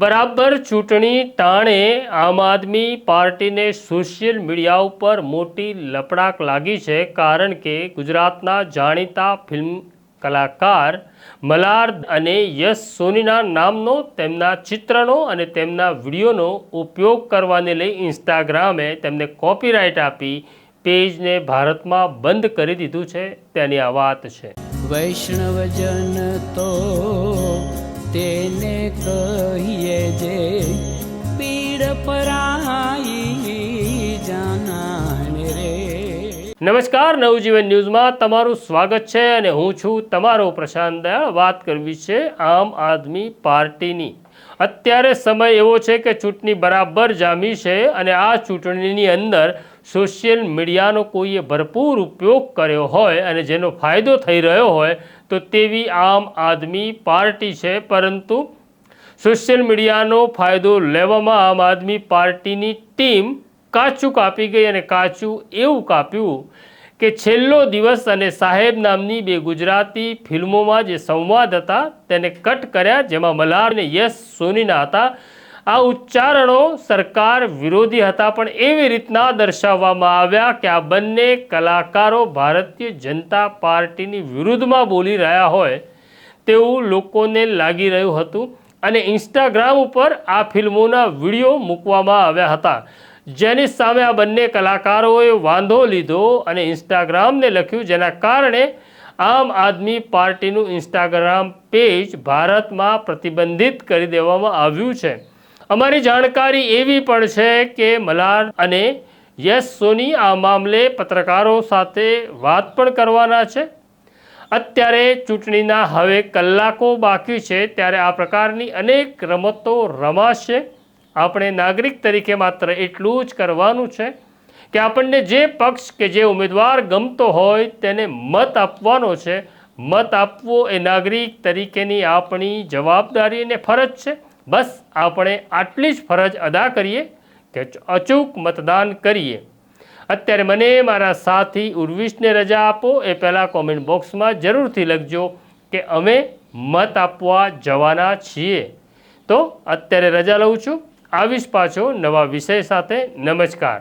બરાબર ચૂંટણી ટાણે આમ આદમી પાર્ટીને સોશિયલ મીડિયા ઉપર મોટી લપડાક લાગી છે, કારણ કે ગુજરાતના જાણીતા ફિલ્મ કલાકાર મલ્હાર અને યશ સોનીના નામનો, તેમના ચિત્રનો અને તેમના વિડીયોનો ઉપયોગ કરવાને લઈ ઇન્સ્ટાગ્રામે તેમને કોપીરાઇટ આપી પેજને ભારતમાં બંધ કરી દીધું છે. તેની આ વાત છે. વૈષ્ણવજન તો તેને કહીએ જે પીડ પરાઈ જાનાને રે. નમસ્કાર, નવજીવન ન્યૂઝમાં તમારું સ્વાગત છે અને હું છું તમારો પ્રશાંત દયાળ. વાત કરવી છે આમ આદમી પાર્ટીની. અત્યારે સમય એવો છે કે ચૂંટણી બરાબર જામી છે અને આ ચૂંટણીની અંદર સોશિયલ મીડિયાનો કોઈએ ભરપૂર ઉપયોગ કર્યો હોય અને જેનો ફાયદો થઈ રહ્યો હોય તો તેવી આમ આદમી પાર્ટી છે. પરંતુ સોશિયલ મીડિયાનો ફાયદો લેવામાં આમ આદમી પાર્ટીની ટીમ કાચું કાપી ગઈ, અને કાચું એવું કાપ્યું કે છેલ્લો દિવસ અને સાહેબ નામની બે ગુજરાતી ફિલ્મોમાં જે સંવાદ હતા તેને કટ કર્યા, જેમાં મલ્હાર અને યશ સોનીના હતા. આ ઉચ્ચારણો સરકાર વિરોધી હતા, પણ એવી રીતના દર્શાવવામાં આવ્યા કે આ બંને કલાકારો ભારતીય જનતા પાર્ટીની વિરુદ્ધમાં બોલી રહ્યા હોય તેવું લોકોને લાગી રહ્યું હતું. અને ઇન્સ્ટાગ્રામ ઉપર આ ફિલ્મોના વિડીયો મૂકવામાં આવ્યા હતા, જેની સામે આ બંને કલાકારોએ વાંધો લીધો અને ઇન્સ્ટાગ્રામને લખ્યું, જેના કારણે આમ આદમી પાર્ટીનું ઇન્સ્ટાગ્રામ પેજ ભારતમાં પ્રતિબંધિત કરી દેવામાં આવ્યું છે. અમારી જાણકારી એવી પણ છે કે મલ્હાર અને યશ સોની આ મામલે પત્રકારો સાથે વાત પણ કરવાના છે. અત્યારે ચૂંટણીના હવે કલાકો બાકી છે, ત્યારે આ પ્રકારની અનેક રમતો રમાશે. આપણે નાગરિક તરીકે માત્ર એટલું જ કરવાનું છે કે આપણને જે પક્ષ કે જે ઉમેદવાર ગમતો હોય તેને મત આપવાનો છે. મત આપવો એ નાગરિક તરીકેની આપણી જવાબદારી અને ફરજ છે. બસ આપણે આટલી જ ફરજ અદા કરીએ કે અચૂક મતદાન કરીએ. અત્યારે મને મારા સાથી ઉર્વિશને રજા આપો એ પહેલાં કોમેન્ટ બોક્સમાં જરૂરથી લખજો કે અમે મત આપવા જવાના છીએ. તો અત્યારે રજા લઉં છું. આવીશ પાછો નવા વિષય સાથે. નમસ્કાર.